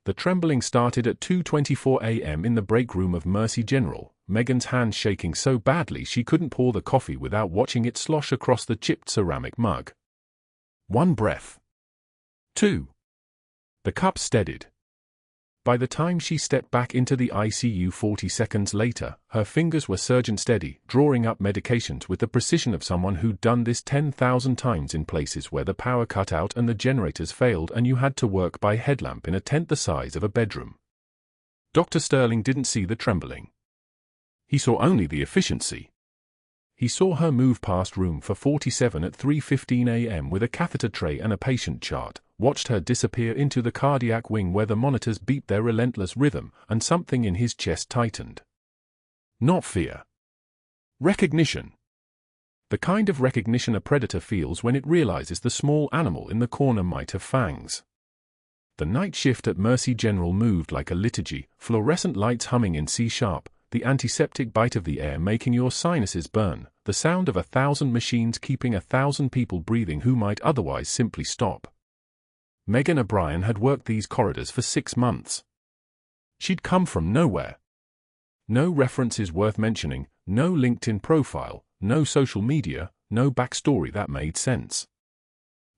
The trembling started at 2:24 a.m. in the break room of Mercy General, Megan's hands shaking so badly she couldn't pour the coffee without watching it slosh across the chipped ceramic mug. 1 breath. 2. The cup steadied. By the time she stepped back into the ICU 40 seconds later, her fingers were surgeon steady, drawing up medications with the precision of someone who'd done this 10,000 times in places where the power cut out and the generators failed and you had to work by headlamp in a tent the size of a bedroom. Dr. Sterling didn't see the trembling. He saw only the efficiency. He saw her move past room for 47 at 3:15 a.m. with a catheter tray and a patient chart, watched her disappear into the cardiac wing where the monitors beat their relentless rhythm, and something in his chest tightened. Not fear. Recognition. The kind of recognition a predator feels when it realizes the small animal in the corner might have fangs. The night shift at Mercy General moved like a liturgy, fluorescent lights humming in C-sharp, the antiseptic bite of the air making your sinuses burn, the sound of 1,000 machines keeping 1,000 people breathing who might otherwise simply stop. Megan O'Brien had worked these corridors for 6 months. She'd come from nowhere. No references worth mentioning, no LinkedIn profile, no social media, no backstory that made sense.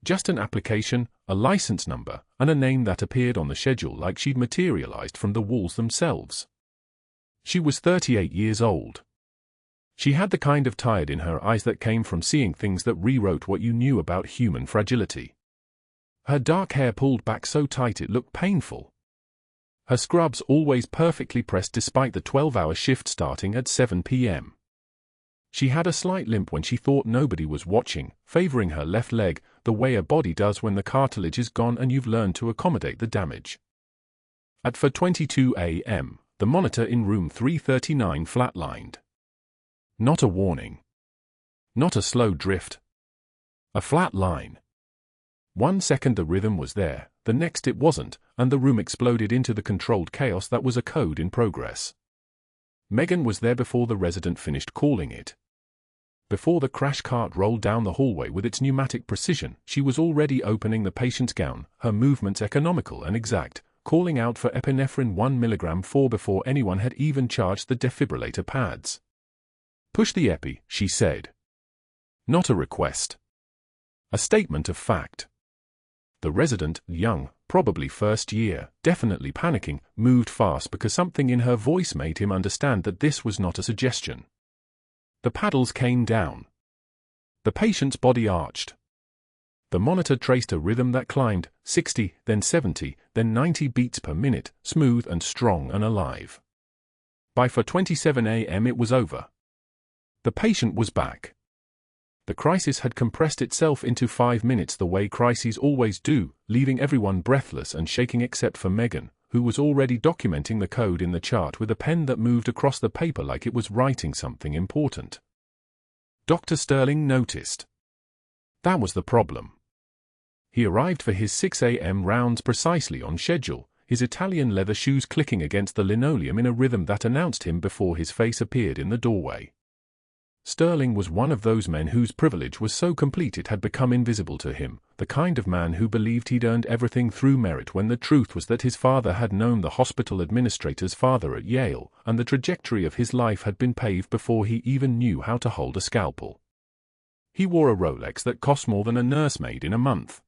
Just an application, a license number, and a name that appeared on the schedule like she'd materialized from the walls themselves. She was 38 years old. She had the kind of tired in her eyes that came from seeing things that rewrote what you knew about human fragility. Her dark hair pulled back so tight it looked painful. Her scrubs always perfectly pressed despite the 12-hour shift starting at 7 p.m. She had a slight limp when she thought nobody was watching, favoring her left leg, the way a body does when the cartilage is gone and you've learned to accommodate the damage. At 4:22 a.m., the monitor in room 339 flatlined. Not a warning. Not a slow drift. A flat line. 1 second the rhythm was there, the next it wasn't, and the room exploded into the controlled chaos that was a code in progress. Megan was there before the resident finished calling it. Before the crash cart rolled down the hallway with its pneumatic precision, she was already opening the patient's gown, her movements economical and exact, calling out for epinephrine 1 mg before anyone had even charged the defibrillator pads. Push the epi, she said. Not a request. A statement of fact. The resident, young, probably first year, definitely panicking, moved fast because something in her voice made him understand that this was not a suggestion. The paddles came down. The patient's body arched. The monitor traced a rhythm that climbed, 60, then 70, then 90 beats per minute, smooth and strong and alive. By 4:27 a.m. it was over. The patient was back. The crisis had compressed itself into 5 minutes the way crises always do, leaving everyone breathless and shaking except for Megan, who was already documenting the code in the chart with a pen that moved across the paper like it was writing something important. Dr. Sterling noticed. That was the problem. He arrived for his 6 a.m. rounds precisely on schedule, his Italian leather shoes clicking against the linoleum in a rhythm that announced him before his face appeared in the doorway. Sterling was one of those men whose privilege was so complete it had become invisible to him, the kind of man who believed he'd earned everything through merit when the truth was that his father had known the hospital administrator's father at Yale, and the trajectory of his life had been paved before he even knew how to hold a scalpel. He wore a Rolex that cost more than a nursemaid in a month.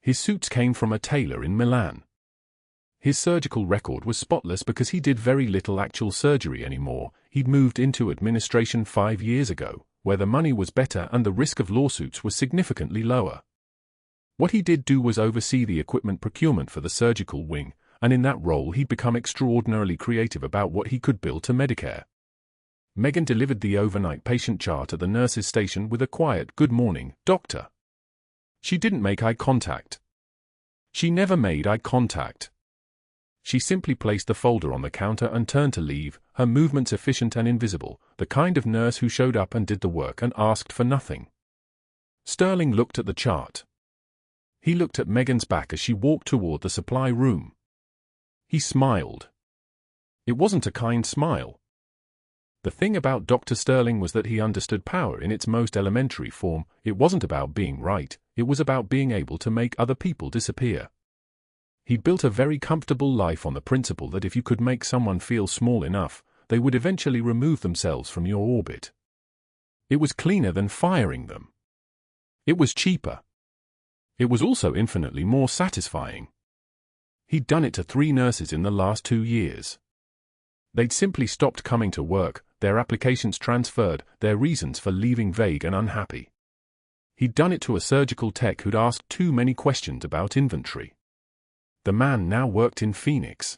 His suits came from a tailor in Milan. His surgical record was spotless because he did very little actual surgery anymore. He'd moved into administration 5 years ago, where the money was better and the risk of lawsuits was significantly lower. What he did do was oversee the equipment procurement for the surgical wing, and in that role he'd become extraordinarily creative about what he could bill to Medicare. Megan delivered the overnight patient chart at the nurse's station with a quiet "Good morning, doctor." She didn't make eye contact. She never made eye contact. She simply placed the folder on the counter and turned to leave, her movements efficient and invisible, the kind of nurse who showed up and did the work and asked for nothing. Sterling looked at the chart. He looked at Megan's back as she walked toward the supply room. He smiled. It wasn't a kind smile. The thing about Dr. Sterling was that he understood power in its most elementary form. It wasn't about being right, it was about being able to make other people disappear. He'd built a very comfortable life on the principle that if you could make someone feel small enough, they would eventually remove themselves from your orbit. It was cleaner than firing them. It was cheaper. It was also infinitely more satisfying. He'd done it to 3 nurses in the last 2 years. They'd simply stopped coming to work, their applications transferred, their reasons for leaving vague and unhappy. He'd done it to a surgical tech who'd asked too many questions about inventory. The man now worked in Phoenix.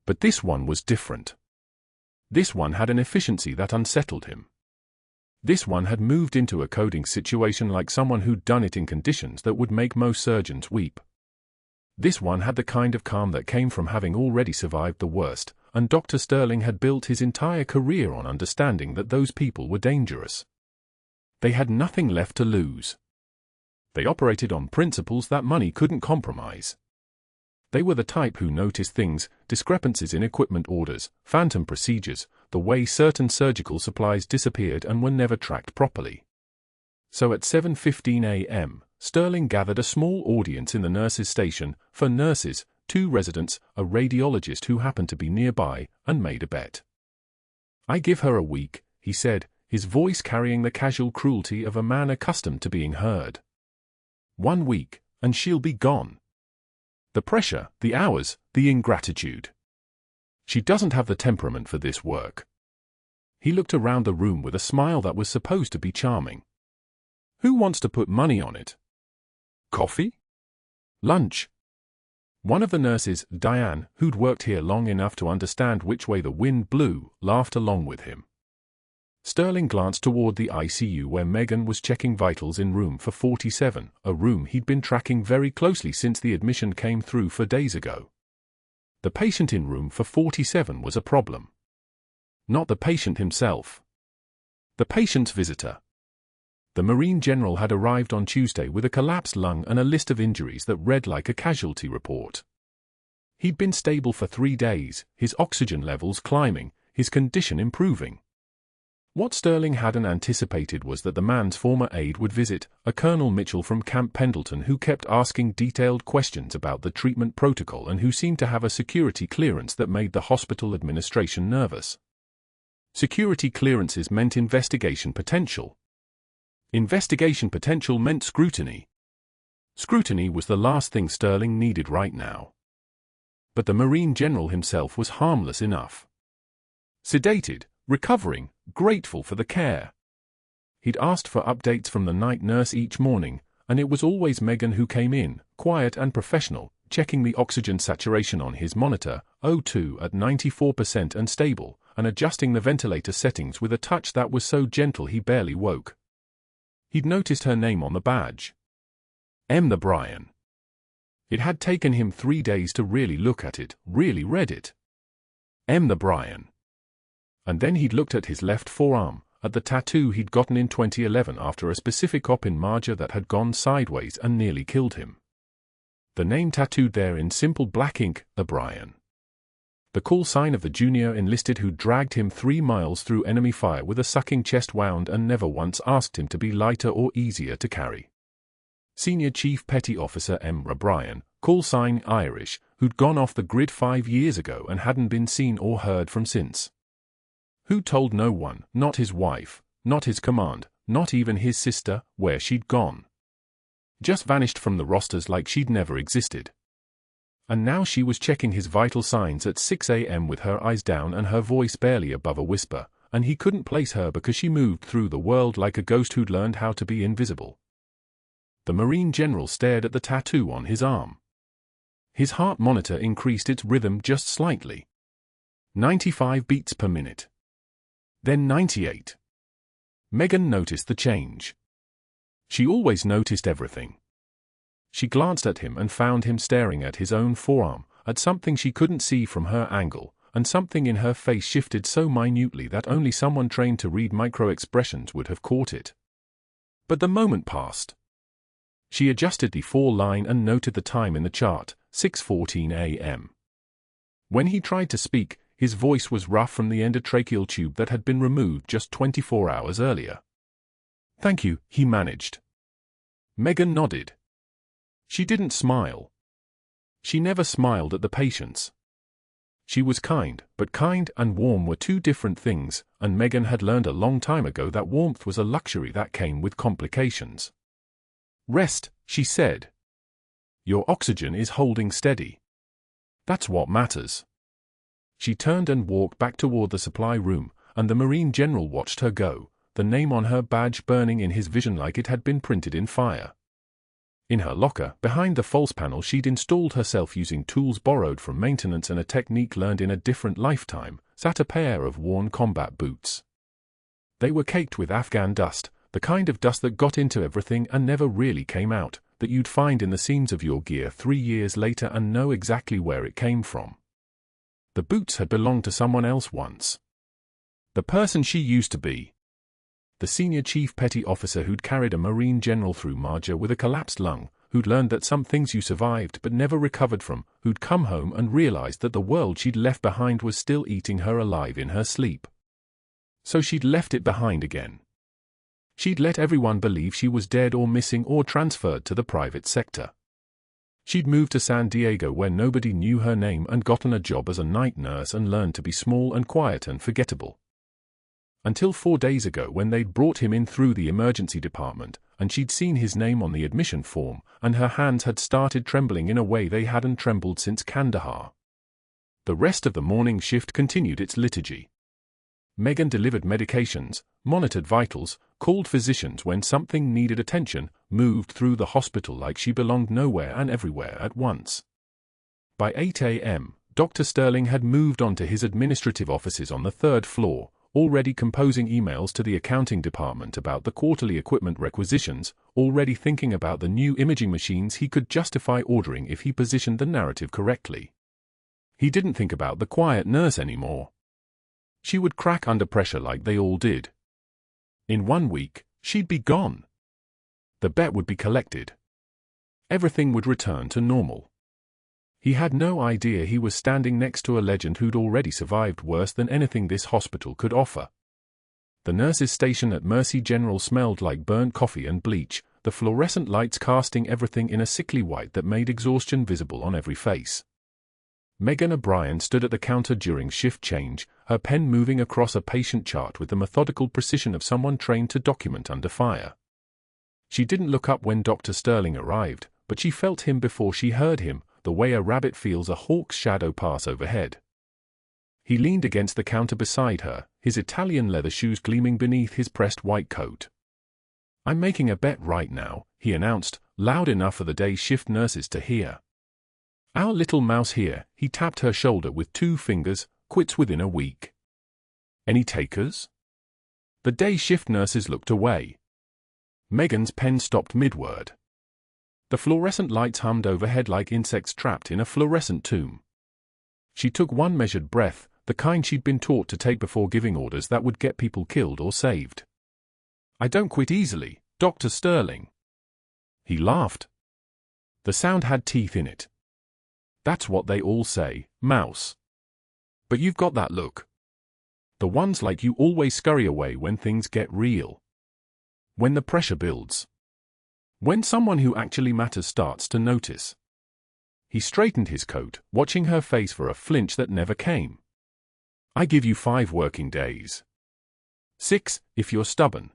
But this one was different. This one had an efficiency that unsettled him. This one had moved into a coding situation like someone who'd done it in conditions that would make most surgeons weep. This one had the kind of calm that came from having already survived the worst, and Dr. Sterling had built his entire career on understanding that those people were dangerous. They had nothing left to lose. They operated on principles that money couldn't compromise. They were the type who noticed things, discrepancies in equipment orders, phantom procedures, the way certain surgical supplies disappeared and were never tracked properly. So at 7:15 a.m., Sterling gathered a small audience in the nurses' station, for nurses, 2 residents, a radiologist who happened to be nearby, and made a bet. "I give her a week," he said, his voice carrying the casual cruelty of a man accustomed to being heard. "1 week, and she'll be gone. The pressure, the hours, the ingratitude. She doesn't have the temperament for this work." He looked around the room with a smile that was supposed to be charming. "Who wants to put money on it? Coffee? Lunch?" One of the nurses, Diane, who'd worked here long enough to understand which way the wind blew, laughed along with him. Sterling glanced toward the ICU where Megan was checking vitals in room 447, a room he'd been tracking very closely since the admission came through 4 days ago. The patient in room 447 was a problem. Not the patient himself. The patient's visitor. The Marine General had arrived on Tuesday with a collapsed lung and a list of injuries that read like a casualty report. He'd been stable for 3 days, his oxygen levels climbing, his condition improving. What Sterling hadn't anticipated was that the man's former aide would visit, a Colonel Mitchell from Camp Pendleton who kept asking detailed questions about the treatment protocol and who seemed to have a security clearance that made the hospital administration nervous. Security clearances meant investigation potential. Investigation potential meant scrutiny. Scrutiny was the last thing Sterling needed right now. But the Marine General himself was harmless enough. Sedated, recovering, grateful for the care. He'd asked for updates from the night nurse each morning, and it was always Megan who came in, quiet and professional, checking the oxygen saturation on his monitor, O2 at 94% and stable, and adjusting the ventilator settings with a touch that was so gentle he barely woke. He'd noticed her name on the badge. M. the Brian. It had taken him 3 days to really look at it, really read it. M. the Brian. And then he'd looked at his left forearm, at the tattoo he'd gotten in 2011 after a specific op in Marja that had gone sideways and nearly killed him. The name tattooed there in simple black ink, the Brian. The call sign of the junior enlisted who dragged him 3 miles through enemy fire with a sucking chest wound and never once asked him to be lighter or easier to carry. Senior Chief Petty Officer M. O'Brien, call sign Irish, who'd gone off the grid 5 years ago and hadn't been seen or heard from since. Who told no one, not his wife, not his command, not even his sister, where she'd gone. Just vanished from the rosters like she'd never existed. And now she was checking his vital signs at 6 a.m. with her eyes down and her voice barely above a whisper, and he couldn't place her because she moved through the world like a ghost who'd learned how to be invisible. The Marine General stared at the tattoo on his arm. His heart monitor increased its rhythm just slightly. 95 beats per minute. Then 98. Megan noticed the change. She always noticed everything. She glanced at him and found him staring at his own forearm, at something she couldn't see from her angle, and something in her face shifted so minutely that only someone trained to read micro-expressions would have caught it. But the moment passed. She adjusted the 4 line and noted the time in the chart, 6:14 a.m. When he tried to speak, his voice was rough from the endotracheal tube that had been removed just 24 hours earlier. "Thank you," he managed. Megan nodded. She didn't smile. She never smiled at the patients. She was kind, but kind and warm were two different things, and Megan had learned a long time ago that warmth was a luxury that came with complications. "Rest," she said. "Your oxygen is holding steady. That's what matters." She turned and walked back toward the supply room, and the Marine General watched her go, the name on her badge burning in his vision like it had been printed in fire. In her locker, behind the false panel, she'd installed herself using tools borrowed from maintenance and a technique learned in a different lifetime, sat a pair of worn combat boots. They were caked with Afghan dust, the kind of dust that got into everything and never really came out, that you'd find in the seams of your gear 3 years later and know exactly where it came from. The boots had belonged to someone else once. The person she used to be. The senior chief petty officer who'd carried a Marine General through Marja with a collapsed lung, who'd learned that some things you survived but never recovered from, who'd come home and realized that the world she'd left behind was still eating her alive in her sleep. So she'd left it behind again. She'd let everyone believe she was dead or missing or transferred to the private sector. She'd moved to San Diego where nobody knew her name and gotten a job as a night nurse and learned to be small and quiet and forgettable. Until 4 days ago when they'd brought him in through the emergency department, and she'd seen his name on the admission form, and her hands had started trembling in a way they hadn't trembled since Kandahar. The rest of the morning shift continued its liturgy. Megan delivered medications, monitored vitals, called physicians when something needed attention, moved through the hospital like she belonged nowhere and everywhere at once. By 8 a.m., Dr. Sterling had moved on to his administrative offices on the 3rd floor, already composing emails to the accounting department about the quarterly equipment requisitions, already thinking about the new imaging machines he could justify ordering if he positioned the narrative correctly. He didn't think about the quiet nurse anymore. She would crack under pressure like they all did. In 1 week, she'd be gone. The bet would be collected. Everything would return to normal. He had no idea he was standing next to a legend who'd already survived worse than anything this hospital could offer. The nurses' station at Mercy General smelled like burnt coffee and bleach, the fluorescent lights casting everything in a sickly white that made exhaustion visible on every face. Megan O'Brien stood at the counter during shift change, her pen moving across a patient chart with the methodical precision of someone trained to document under fire. She didn't look up when Dr. Sterling arrived, but she felt him before she heard him, the way a rabbit feels a hawk's shadow pass overhead. He leaned against the counter beside her, his Italian leather shoes gleaming beneath his pressed white coat. "I'm making a bet right now," he announced, loud enough for the day shift nurses to hear. "Our little mouse here," he tapped her shoulder with 2 fingers, "quits within a week. Any takers?" The day shift nurses looked away. Megan's pen stopped mid-word. The fluorescent lights hummed overhead like insects trapped in a fluorescent tomb. She took one measured breath, the kind she'd been taught to take before giving orders that would get people killed or saved. "I don't quit easily, Dr. Sterling." He laughed. The sound had teeth in it. "That's what they all say, mouse. But you've got that look. The ones like you always scurry away when things get real. When the pressure builds. When someone who actually matters starts to notice." He straightened his coat, watching her face for a flinch that never came. "I give you 5 working days. 6, if you're stubborn."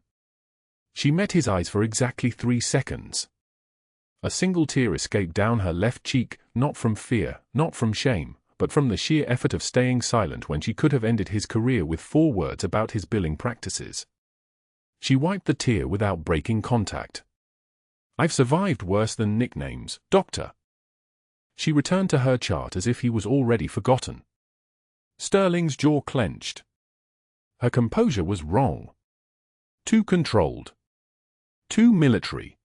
She met his eyes for exactly 3 seconds. A single tear escaped down her left cheek, not from fear, not from shame, but from the sheer effort of staying silent when she could have ended his career with 4 words about his billing practices. She wiped the tear without breaking contact. "I've survived worse than nicknames, Doctor." She returned to her chart as if he was already forgotten. Sterling's jaw clenched. Her composure was wrong. Too controlled. Too military.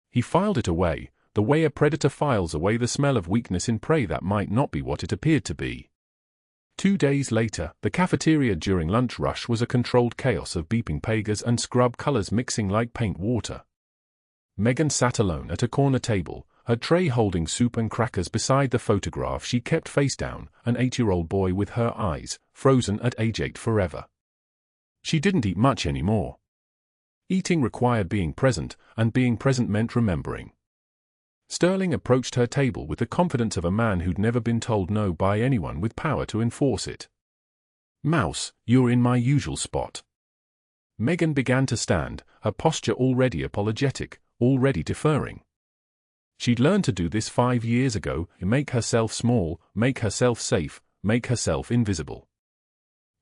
He filed it away, the way a predator files away the smell of weakness in prey that might not be what it appeared to be. 2 days later, the cafeteria during lunch rush was a controlled chaos of beeping pagas and scrub colors mixing like paint water. Megan sat alone at a corner table, her tray holding soup and crackers beside the photograph she kept face down, an 8-year-old boy with her eyes, frozen at age 8 forever. She didn't eat much anymore. Eating required being present, and being present meant remembering. Sterling approached her table with the confidence of a man who'd never been told no by anyone with power to enforce it. "Mouse, you're in my usual spot." Megan began to stand, her posture already apologetic, already deferring. She'd learned to do this 5 years ago, make herself small, make herself safe, make herself invisible.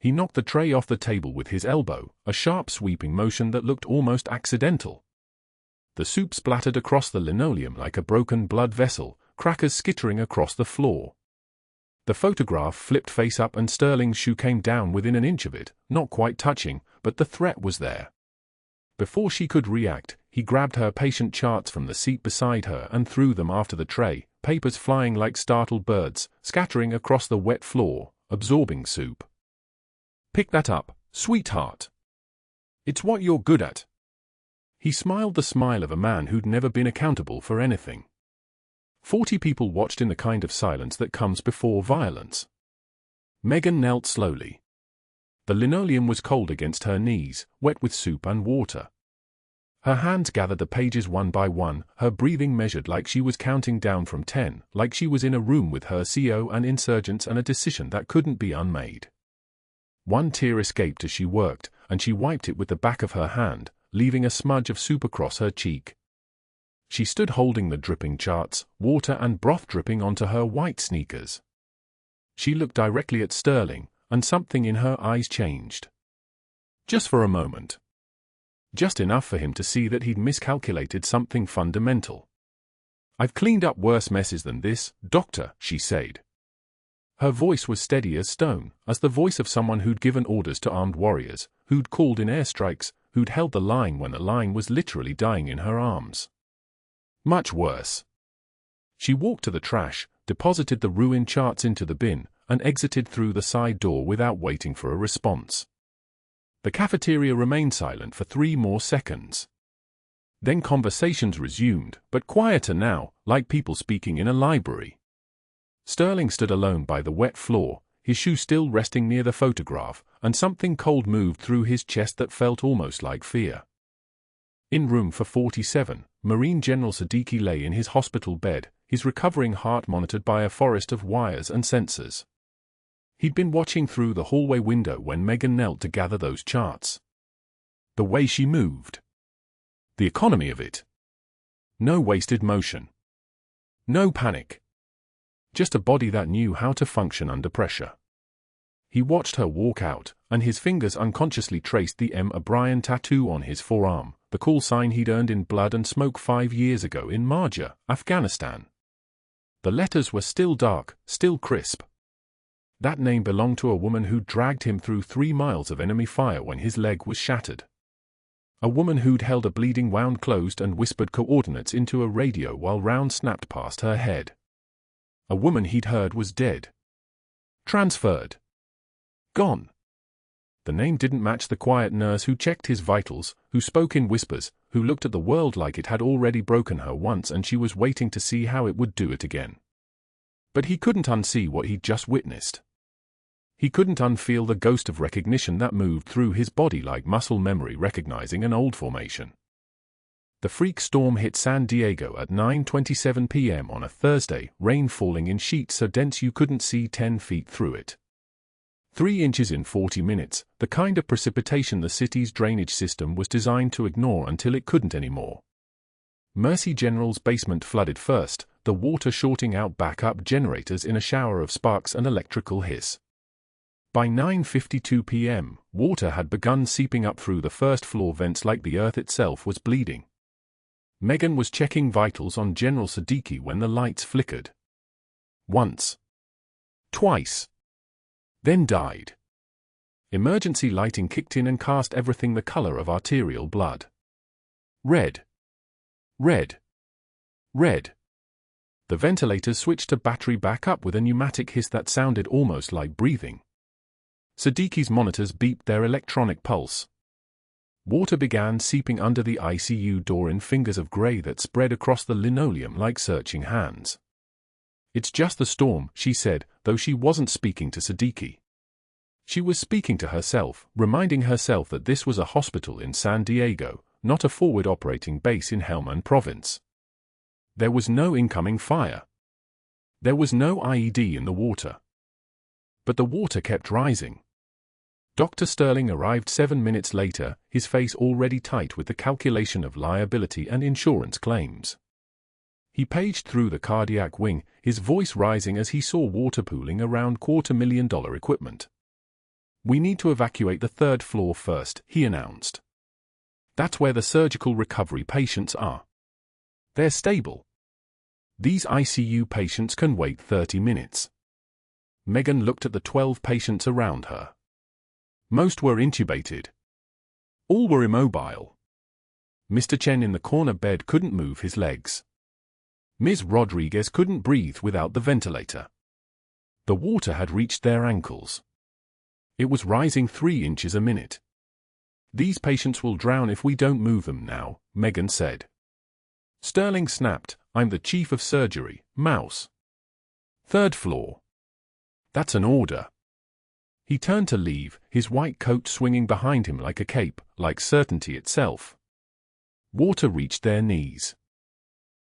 He knocked the tray off the table with his elbow, a sharp sweeping motion that looked almost accidental. The soup splattered across the linoleum like a broken blood vessel, crackers skittering across the floor. The photograph flipped face up and Sterling's shoe came down within an inch of it, not quite touching, but the threat was there. Before she could react, he grabbed her patient charts from the seat beside her and threw them after the tray, papers flying like startled birds, scattering across the wet floor, absorbing soup. "Pick that up, sweetheart. It's what you're good at." He smiled the smile of a man who'd never been accountable for anything. 40 people watched in the kind of silence that comes before violence. Megan knelt slowly. The linoleum was cold against her knees, wet with soup and water. Her hands gathered the pages one by one, her breathing measured like she was counting down from 10, like she was in a room with her CO and insurgents and a decision that couldn't be unmade. One tear escaped as she worked, and she wiped it with the back of her hand, leaving a smudge of soup across her cheek. She stood holding the dripping charts, water and broth dripping onto her white sneakers. She looked directly at Sterling, and something in her eyes changed. Just for a moment. Just enough for him to see that he'd miscalculated something fundamental. "I've cleaned up worse messes than this, Doctor," she said. Her voice was steady as stone, as the voice of someone who'd given orders to armed warriors, who'd called in airstrikes, who'd held the line when the line was literally dying in her arms. "Much worse." She walked to the trash, deposited the ruined charts into the bin, and exited through the side door without waiting for a response. The cafeteria remained silent for 3 more seconds. Then conversations resumed, but quieter now, like people speaking in a library. Sterling stood alone by the wet floor, his shoe still resting near the photograph, and something cold moved through his chest that felt almost like fear. In room 447, Marine General Siddiqui lay in his hospital bed, his recovering heart monitored by a forest of wires and sensors. He'd been watching through the hallway window when Megan knelt to gather those charts. The way she moved. The economy of it. No wasted motion. No panic. Just a body that knew how to function under pressure. He watched her walk out, and his fingers unconsciously traced the M. O'Brien tattoo on his forearm, the call sign he'd earned in blood and smoke 5 years ago in Marja, Afghanistan. The letters were still dark, still crisp. That name belonged to a woman who'd dragged him through 3 miles of enemy fire when his leg was shattered. A woman who'd held a bleeding wound closed and whispered coordinates into a radio while rounds snapped past her head. A woman he'd heard was dead. Transferred. Gone. The name didn't match the quiet nurse who checked his vitals, who spoke in whispers, who looked at the world like it had already broken her once and she was waiting to see how it would do it again. But he couldn't unsee what he'd just witnessed. He couldn't unfeel the ghost of recognition that moved through his body like muscle memory recognizing an old formation. The freak storm hit San Diego at 9:27 p.m. on a Thursday, rain falling in sheets so dense you couldn't see 10 feet through it. 3 inches in 40 minutes, the kind of precipitation the city's drainage system was designed to ignore until it couldn't anymore. Mercy General's basement flooded first, the water shorting out backup generators in a shower of sparks and electrical hiss. By 9:52 p.m., water had begun seeping up through the first-floor vents like the earth itself was bleeding. Megan was checking vitals on General Siddiqui when the lights flickered. Once. Twice. Then died. Emergency lighting kicked in and cast everything the color of arterial blood. Red. Red. Red. The ventilators switched to battery backup with a pneumatic hiss that sounded almost like breathing. Siddiqui's monitors beeped their electronic pulse. Water began seeping under the ICU door in fingers of gray that spread across the linoleum like searching hands. "It's just the storm," she said, though she wasn't speaking to Siddiqui. She was speaking to herself, reminding herself that this was a hospital in San Diego, not a forward operating base in Helmand Province. There was no incoming fire. There was no IED in the water. But the water kept rising. Dr. Sterling arrived 7 minutes later, his face already tight with the calculation of liability and insurance claims. He paged through the cardiac wing, his voice rising as he saw water pooling around $250,000 equipment. "We need to evacuate the 3rd floor first," he announced. "That's where the surgical recovery patients are. They're stable. These ICU patients can wait 30 minutes. Megan looked at the 12 patients around her. Most were intubated. All were immobile. Mr. Chen in the corner bed couldn't move his legs. Ms. Rodriguez couldn't breathe without the ventilator. The water had reached their ankles. It was rising 3 inches a minute. "These patients will drown if we don't move them now," Megan said. Sterling snapped, "I'm the chief of surgery, mouse. 3rd floor. That's an order." He turned to leave, his white coat swinging behind him like a cape, like certainty itself. Water reached their knees.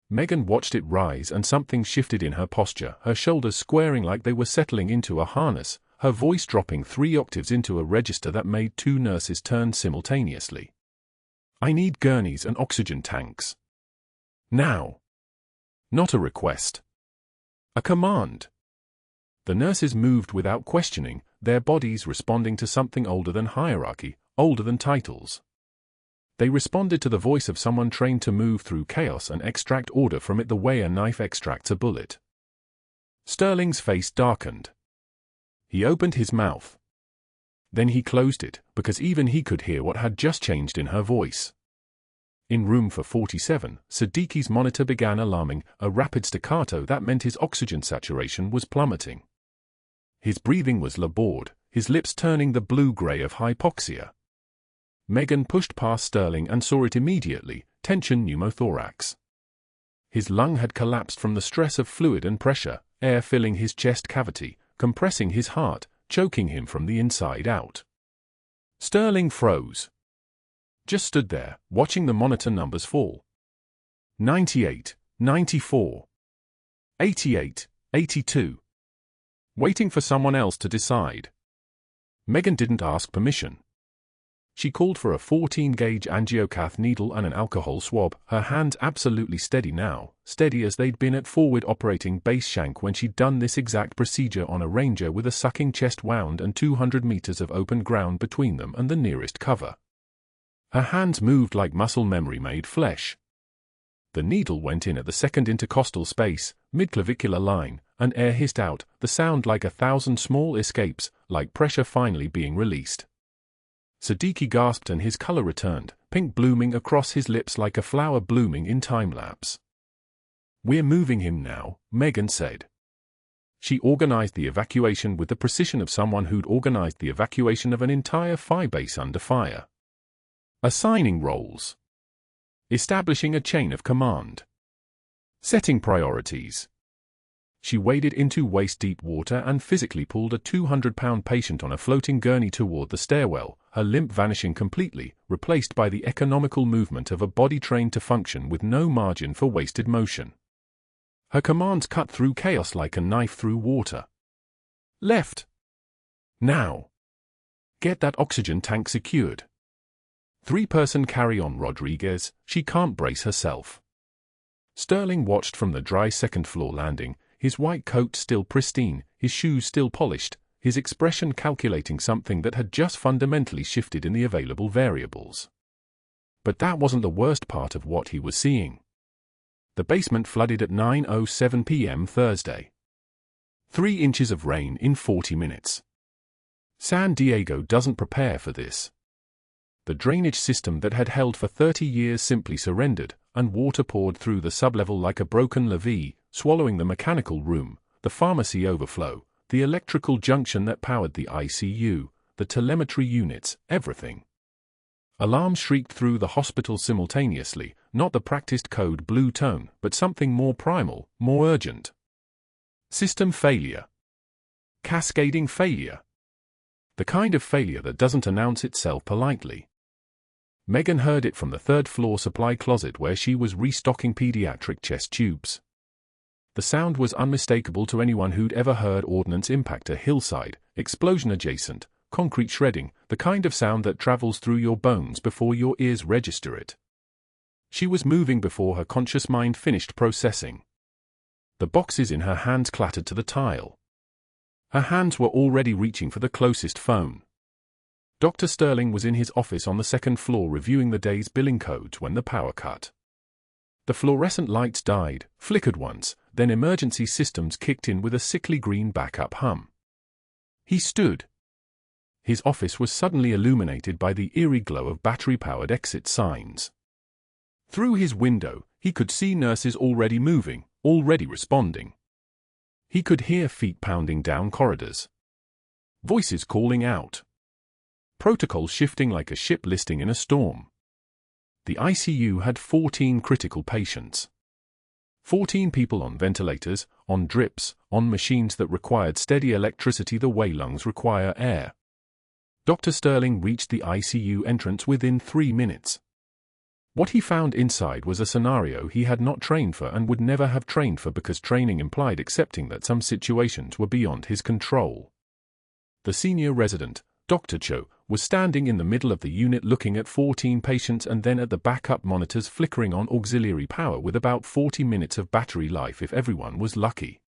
Megan watched it rise and something shifted in her posture, her shoulders squaring like they were settling into a harness, her voice dropping 3 octaves into a register that made 2 nurses turn simultaneously. "I need gurneys and oxygen tanks. Now." Not a request. A command. The nurses moved without questioning, their bodies responding to something older than hierarchy, older than titles. They responded to the voice of someone trained to move through chaos and extract order from it the way a knife extracts a bullet. Sterling's face darkened. He opened his mouth. Then he closed it, because even he could hear what had just changed in her voice. In room 447, Siddiqui's monitor began alarming, a rapid staccato that meant his oxygen saturation was plummeting. His breathing was labored, his lips turning the blue-gray of hypoxia. Megan pushed past Sterling and saw it immediately, tension pneumothorax. His lung had collapsed from the stress of fluid and pressure, air filling his chest cavity, compressing his heart, choking him from the inside out. Sterling froze. Just stood there, watching the monitor numbers fall. 98, 94, 88, 82. Waiting for someone else to decide. Megan didn't ask permission. She called for a 14-gauge angiocath needle and an alcohol swab, her hands absolutely steady now, steady as they'd been at forward operating base Shank when she'd done this exact procedure on a ranger with a sucking chest wound and 200 meters of open ground between them and the nearest cover. Her hands moved like muscle memory made flesh. The needle went in at the second intercostal space, mid-clavicular line, and air hissed out, the sound like 1,000 small escapes, like pressure finally being released. Siddiqui gasped and his color returned, pink blooming across his lips like a flower blooming in time-lapse. "We're moving him now," Megan said. She organized the evacuation with the precision of someone who'd organized the evacuation of an entire phi base under fire. Assigning roles. Establishing a chain of command. Setting priorities. She waded into waist-deep water and physically pulled a 200-pound patient on a floating gurney toward the stairwell, her limp vanishing completely, replaced by the economical movement of a body trained to function with no margin for wasted motion. Her commands cut through chaos like a knife through water. Left. Now. Get that oxygen tank secured. 3-person carry-on Rodriguez, she can't brace herself. Sterling watched from the dry 2nd-floor landing, his white coat still pristine, his shoes still polished, his expression calculating something that had just fundamentally shifted in the available variables. But that wasn't the worst part of what he was seeing. The basement flooded at 9:07 p.m. Thursday. 3 inches of rain in 40 minutes. San Diego doesn't prepare for this. The drainage system that had held for 30 years simply surrendered, and water poured through the sublevel like a broken levee, swallowing the mechanical room, the pharmacy overflow, the electrical junction that powered the ICU, the telemetry units, everything. Alarms shrieked through the hospital simultaneously, not the practiced code blue tone, but something more primal, more urgent. System failure. Cascading failure. The kind of failure that doesn't announce itself politely. Megan heard it from the third-floor supply closet where she was restocking pediatric chest tubes. The sound was unmistakable to anyone who'd ever heard ordnance impact a hillside, explosion adjacent, concrete shredding, the kind of sound that travels through your bones before your ears register it. She was moving before her conscious mind finished processing. The boxes in her hands clattered to the tile. Her hands were already reaching for the closest phone. Dr. Sterling was in his office on the second floor reviewing the day's billing codes when the power cut. The fluorescent lights died, flickered once, then emergency systems kicked in with a sickly green backup hum. He stood. His office was suddenly illuminated by the eerie glow of battery-powered exit signs. Through his window, he could see nurses already moving, already responding. He could hear feet pounding down corridors. Voices calling out. Protocol shifting like a ship listing in a storm. The ICU had 14 critical patients. 14 people on ventilators, on drips, on machines that required steady electricity the way lungs require air. Dr. Sterling reached the ICU entrance within 3 minutes. What he found inside was a scenario he had not trained for and would never have trained for because training implied accepting that some situations were beyond his control. The senior resident, Dr. Cho, was standing in the middle of the unit looking at 14 patients and then at the backup monitors flickering on auxiliary power with about 40 minutes of battery life if everyone was lucky.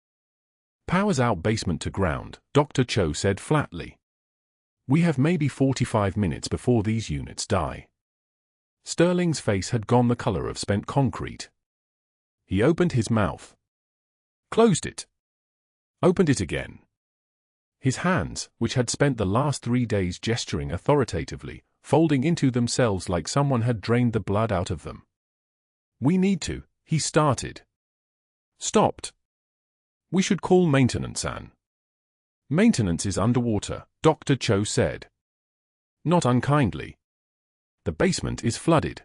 "Power's out basement to ground," Dr. Cho said flatly. "We have maybe 45 minutes before these units die." Sterling's face had gone the color of spent concrete. He opened his mouth. Closed it. Opened it again. His hands, which had spent the last 3 days gesturing authoritatively, folding into themselves like someone had drained the blood out of them. "We need to," he started. Stopped. "We should call maintenance, Anne." "Maintenance is underwater," Dr. Cho said. Not unkindly. "The basement is flooded."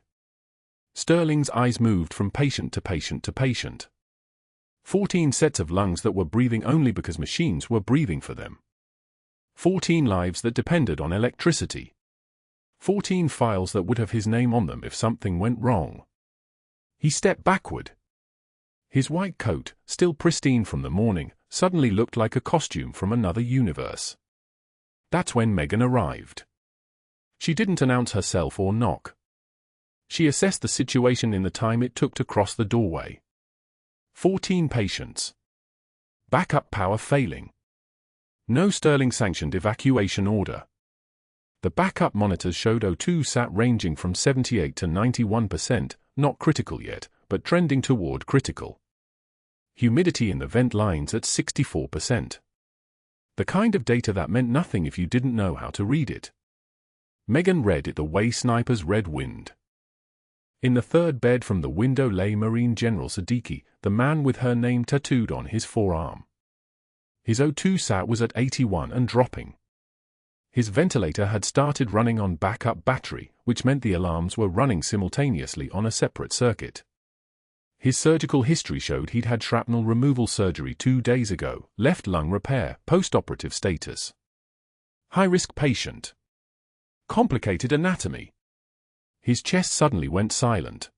Sterling's eyes moved from patient to patient to patient. 14 sets of lungs that were breathing only because machines were breathing for them. 14 lives that depended on electricity. 14 files that would have his name on them if something went wrong. He stepped backward. His white coat, still pristine from the morning, suddenly looked like a costume from another universe. That's when Megan arrived. She didn't announce herself or knock. She assessed the situation in the time it took to cross the doorway. 14 patients. Backup power failing. No Sterling-sanctioned evacuation order. The backup monitors showed O2 sat ranging from 78 to 91%, not critical yet, but trending toward critical. Humidity in the vent lines at 64%. The kind of data that meant nothing if you didn't know how to read it. Megan read it the way snipers read wind. In the third bed from the window lay Marine General Siddiqui, the man with her name tattooed on his forearm. His O2 sat was at 81 and dropping. His ventilator had started running on backup battery, which meant the alarms were running simultaneously on a separate circuit. His surgical history showed he'd had shrapnel removal surgery 2 days ago, left lung repair, post-operative status. High-risk patient. Complicated anatomy. His chest suddenly went silent.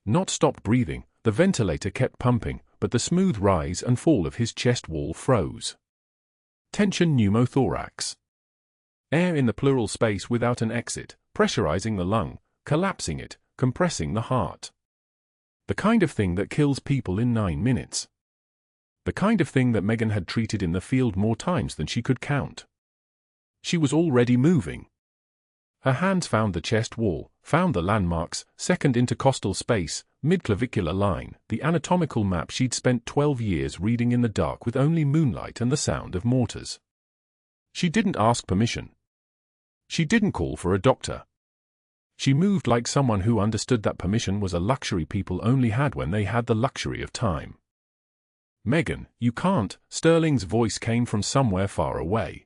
Not stopped breathing, the ventilator kept pumping, but the smooth rise and fall of his chest wall froze. Tension pneumothorax. Air in the pleural space without an exit, pressurizing the lung, collapsing it, compressing the heart. The kind of thing that kills people in 9 minutes. The kind of thing that Megan had treated in the field more times than she could count. She was already moving. Her hands found the chest wall, found the landmarks, second intercostal space, midclavicular line, the anatomical map she'd spent 12 years reading in the dark with only moonlight and the sound of mortars. She didn't ask permission. She didn't call for a doctor. She moved like someone who understood that permission was a luxury people only had when they had the luxury of time. "Megan, you can't," Sterling's voice came from somewhere far away.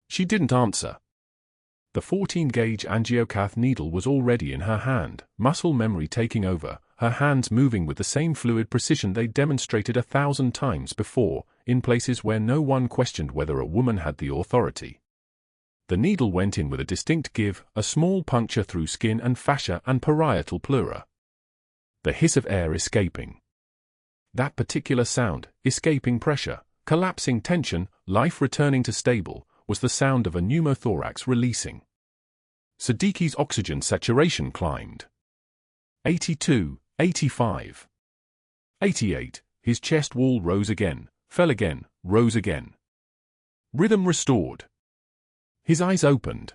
She didn't answer. The 14-gauge angiocath needle was already in her hand, muscle memory taking over, her hands moving with the same fluid precision they'd demonstrated 1,000 times before, in places where no one questioned whether a woman had the authority. The needle went in with a distinct give, a small puncture through skin and fascia and parietal pleura. The hiss of air escaping. That particular sound, escaping pressure, collapsing tension, life returning to stable, was the sound of a pneumothorax releasing. Siddiqui's oxygen saturation climbed. 82, 85. 88, his chest wall rose again, fell again, rose again. Rhythm restored. His eyes opened.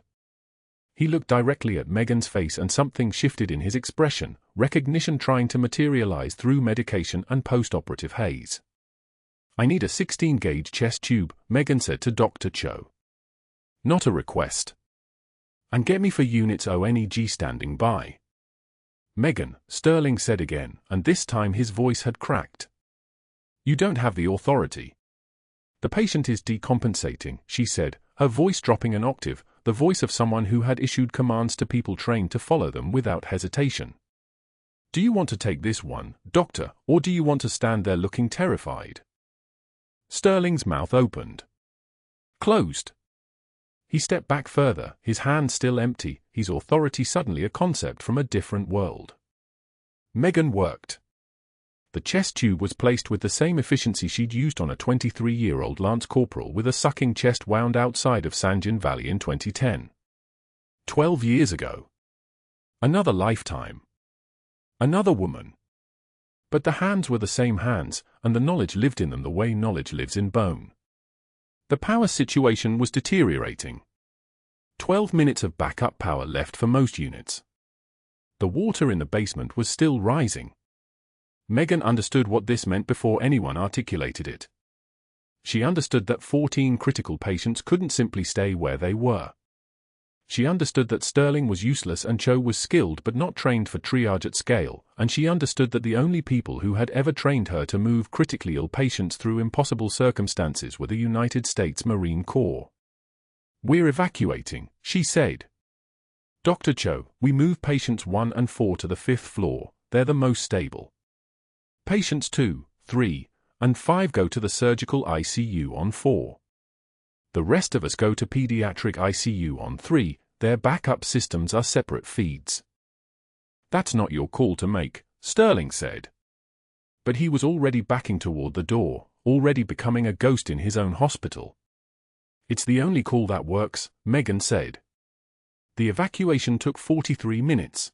He looked directly at Megan's face and something shifted in his expression, recognition trying to materialize through medication and post-operative haze. "I need a 16-gauge chest tube," Megan said to Dr. Cho. "Not a request. And get me for units ONEG standing by." "Megan," Sterling said again, and this time his voice had cracked. "You don't have the authority. The patient is decompensating," she said, her voice dropping an octave, the voice of someone who had issued commands to people trained to follow them without hesitation. "Do you want to take this one, doctor, or do you want to stand there looking terrified?" Sterling's mouth opened. Closed. He stepped back further, his hand still empty, his authority suddenly a concept from a different world. Megan worked. The chest tube was placed with the same efficiency she'd used on a 23-year-old Lance Corporal with a sucking chest wound outside of Sanjin Valley in 2010. 12 years ago. Another lifetime. Another woman. But the hands were the same hands, and the knowledge lived in them the way knowledge lives in bone. The power situation was deteriorating. 12 minutes of backup power left for most units. The water in the basement was still rising. Megan understood what this meant before anyone articulated it. She understood that 14 critical patients couldn't simply stay where they were. She understood that Sterling was useless and Cho was skilled but not trained for triage at scale, and she understood that the only people who had ever trained her to move critically ill patients through impossible circumstances were the United States Marine Corps. "We're evacuating," she said. "Dr. Cho, we move patients 1 and 4 to the 5th floor, they're the most stable. Patients 2, 3, and 5 go to the surgical ICU on 4. The rest of us go to pediatric ICU on 3, their backup systems are separate feeds." "That's not your call to make," Sterling said. But he was already backing toward the door, already becoming a ghost in his own hospital. "It's the only call that works," Megan said. The evacuation took 43 minutes.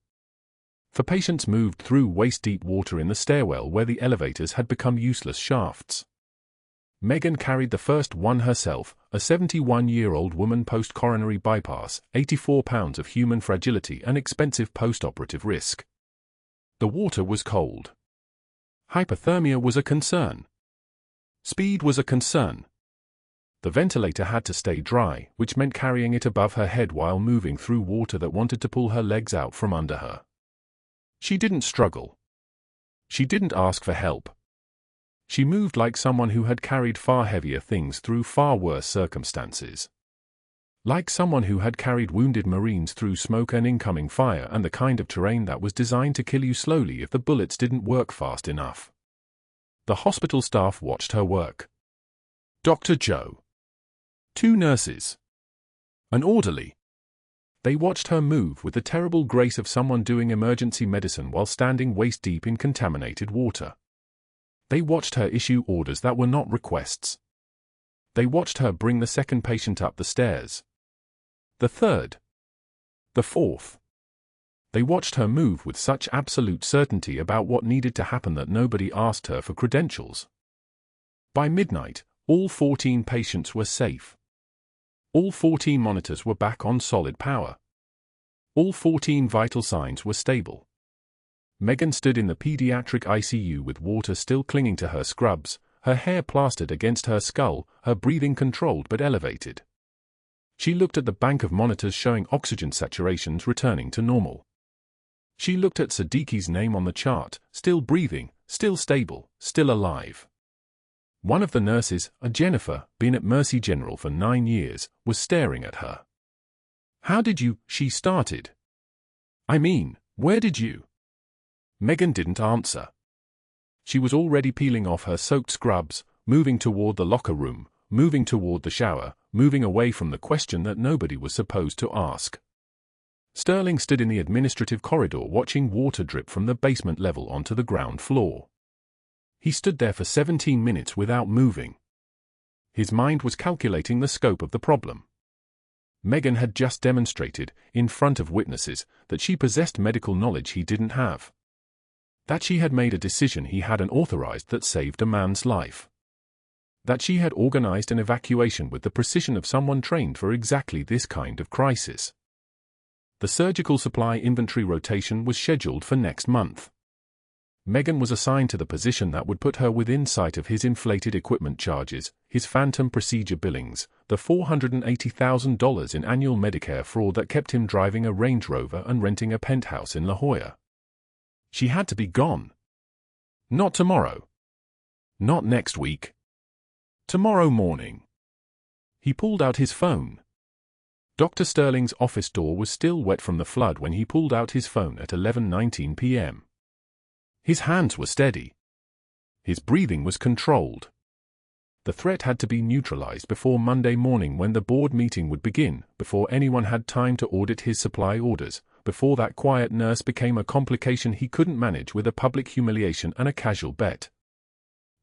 For patients moved through waist-deep water in the stairwell where the elevators had become useless shafts. Megan carried the first one herself, a 71-year-old woman post-coronary bypass, 84 pounds of human fragility and expensive post-operative risk. The water was cold. Hypothermia was a concern. Speed was a concern. The ventilator had to stay dry, which meant carrying it above her head while moving through water that wanted to pull her legs out from under her. She didn't struggle. She didn't ask for help. She moved like someone who had carried far heavier things through far worse circumstances. Like someone who had carried wounded Marines through smoke and incoming fire and the kind of terrain that was designed to kill you slowly if the bullets didn't work fast enough. The hospital staff watched her work. Dr. Cho. 2 nurses. An orderly. They watched her move with the terrible grace of someone doing emergency medicine while standing waist-deep in contaminated water. They watched her issue orders that were not requests. They watched her bring the 2nd patient up the stairs. The 3rd. The 4th. They watched her move with such absolute certainty about what needed to happen that nobody asked her for credentials. By midnight, all 14 patients were safe. All 14 monitors were back on solid power. All 14 vital signs were stable. Megan stood in the pediatric ICU with water still clinging to her scrubs, her hair plastered against her skull, her breathing controlled but elevated. She looked at the bank of monitors showing oxygen saturations returning to normal. She looked at Siddiqui's name on the chart, still breathing, still stable, still alive. One of the nurses, a Jennifer, been at Mercy General for 9 years, was staring at her. "How did you," she started. "I mean, where did you?" Megan didn't answer. She was already peeling off her soaked scrubs, moving toward the locker room, moving toward the shower, moving away from the question that nobody was supposed to ask. Sterling stood in the administrative corridor watching water drip from the basement level onto the ground floor. He stood there for 17 minutes without moving. His mind was calculating the scope of the problem. Megan had just demonstrated, in front of witnesses, that she possessed medical knowledge he didn't have. That she had made a decision he hadn't authorized that saved a man's life. That she had organized an evacuation with the precision of someone trained for exactly this kind of crisis. The surgical supply inventory rotation was scheduled for next month. Megan was assigned to the position that would put her within sight of his inflated equipment charges, his phantom procedure billings, the $480,000 in annual Medicare fraud that kept him driving a Range Rover and renting a penthouse in La Jolla. She had to be gone. Not tomorrow. Not next week. Tomorrow morning. He pulled out his phone. Dr. Sterling's office door was still wet from the flood when he pulled out his phone at 11:19 p.m. His hands were steady. His breathing was controlled. The threat had to be neutralized before Monday morning when the board meeting would begin, before anyone had time to audit his supply orders, before that quiet nurse became a complication he couldn't manage with a public humiliation and a casual bet.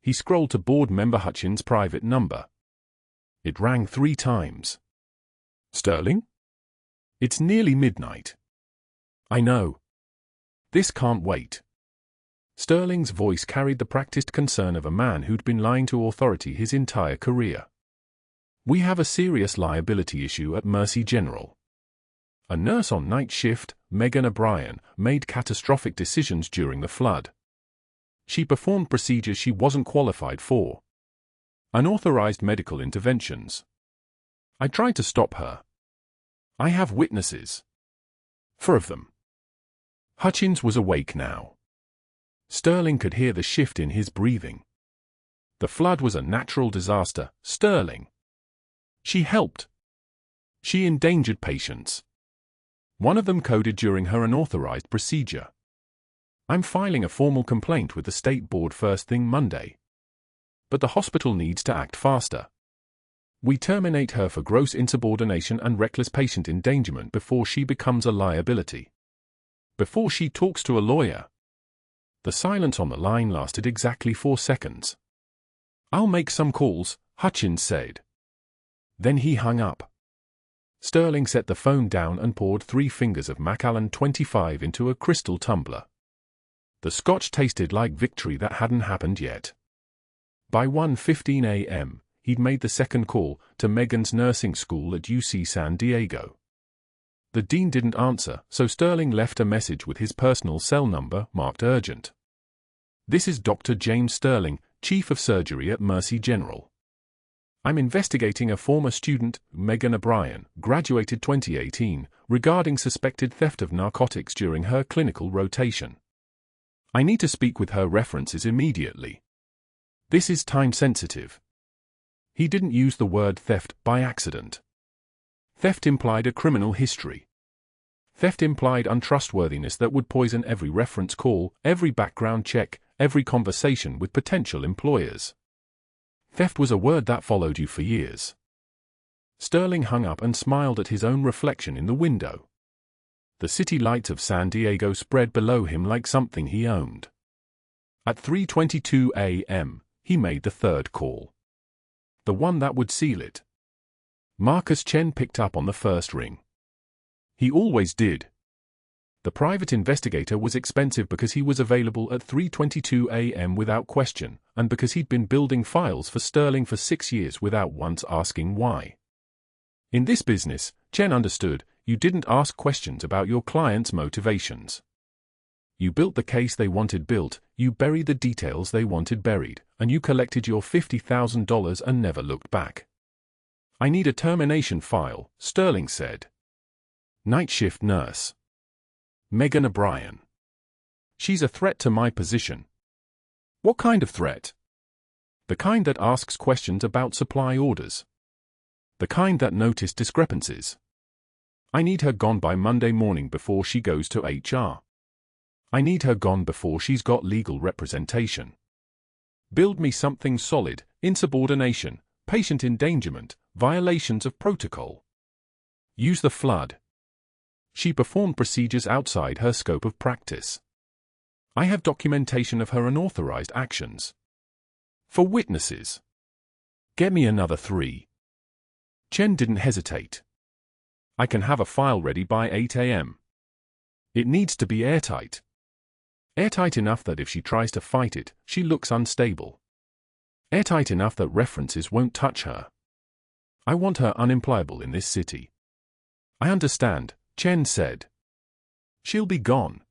He scrolled to board member Hutchins' private number. It rang 3 times. Sterling? It's nearly midnight. I know. This can't wait. Sterling's voice carried the practiced concern of a man who'd been lying to authority his entire career. We have a serious liability issue at Mercy General. A nurse on night shift, Megan O'Brien, made catastrophic decisions during the flood. She performed procedures she wasn't qualified for. Unauthorized medical interventions. I tried to stop her. I have witnesses. 4 of them. Hutchins was awake now. Sterling could hear the shift in his breathing. The flood was a natural disaster, Sterling. She helped. She endangered patients. One of them coded during her unauthorized procedure. I'm filing a formal complaint with the state board first thing Monday. But the hospital needs to act faster. We terminate her for gross insubordination and reckless patient endangerment before she becomes a liability. Before she talks to a lawyer. The silence on the line lasted exactly 4 seconds. I'll make some calls, Hutchins said. Then he hung up. Sterling set the phone down and poured 3 fingers of Macallan 25 into a crystal tumbler. The scotch tasted like victory that hadn't happened yet. By 1:15 a.m., he'd made the second call to Megan's nursing school at UC San Diego. The dean didn't answer, so Sterling left a message with his personal cell number marked urgent. This is Dr. James Sterling, Chief of Surgery at Mercy General. I'm investigating a former student, Megan O'Brien, graduated 2018, regarding suspected theft of narcotics during her clinical rotation. I need to speak with her references immediately. This is time-sensitive. He didn't use the word theft by accident. Theft implied a criminal history. Theft implied untrustworthiness that would poison every reference call, every background check, every conversation with potential employers. Theft was a word that followed you for years. Sterling hung up and smiled at his own reflection in the window. The city lights of San Diego spread below him like something he owned. At 3:22 a.m., he made the third call. The one that would seal it. Marcus Chen picked up on the first ring. He always did. The private investigator was expensive because he was available at 3:22 a.m. without question, and because he'd been building files for Sterling for 6 years without once asking why. In this business, Chen understood, you didn't ask questions about your client's motivations. You built the case they wanted built, you buried the details they wanted buried, and you collected your $50,000 and never looked back. I need a termination file, Sterling said. Night shift nurse. Megan O'Brien. She's a threat to my position. What kind of threat? The kind that asks questions about supply orders. The kind that noticed discrepancies. I need her gone by Monday morning before she goes to HR. I need her gone before she's got legal representation. Build me something solid, insubordination, patient endangerment, violations of protocol. Use the flood. She performed procedures outside her scope of practice. I have documentation of her unauthorized actions. For witnesses. Get me another 3. Chen didn't hesitate. I can have a file ready by 8 a.m. It needs to be airtight. Airtight enough that if she tries to fight it, she looks unstable. Airtight enough that references won't touch her. I want her unemployable in this city. I understand, Chen said. She'll be gone.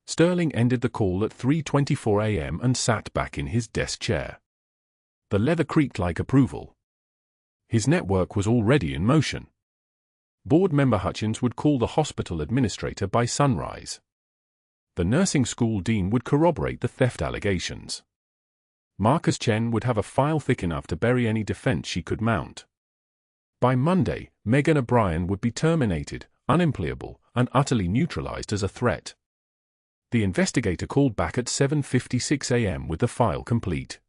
Sterling ended the call at 3:24 a.m. and sat back in his desk chair. The leather creaked like approval. His network was already in motion. Board member Hutchins would call the hospital administrator by sunrise. The nursing school dean would corroborate the theft allegations. Marcus Chen would have a file thick enough to bury any defense she could mount. By Monday, Megan O'Brien would be terminated, unemployable, and utterly neutralized as a threat. The investigator called back at 7:56 a.m. with the file complete.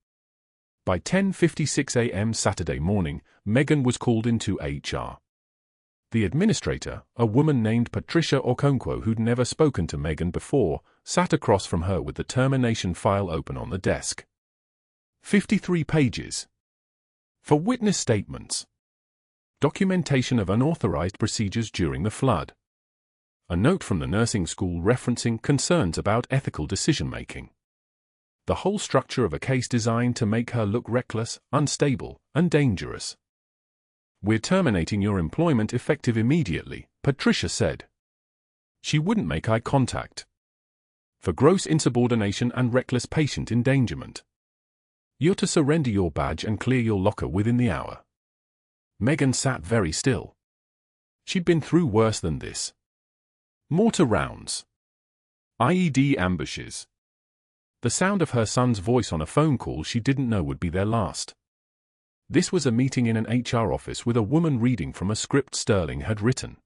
By 10:56 a.m. Saturday morning, Megan was called into HR. The administrator, a woman named Patricia Okonkwo who'd never spoken to Megan before, sat across from her with the termination file open on the desk. 53 pages. For witness statements. Documentation of unauthorized procedures during the flood. A note from the nursing school referencing concerns about ethical decision-making. The whole structure of a case designed to make her look reckless, unstable, and dangerous. We're terminating your employment effective immediately, Patricia said. She wouldn't make eye contact. For gross insubordination and reckless patient endangerment. You're to surrender your badge and clear your locker within the hour. Megan sat very still. She'd been through worse than this. Mortar rounds. IED ambushes. The sound of her son's voice on a phone call she didn't know would be their last. This was a meeting in an HR office with a woman reading from a script Sterling had written.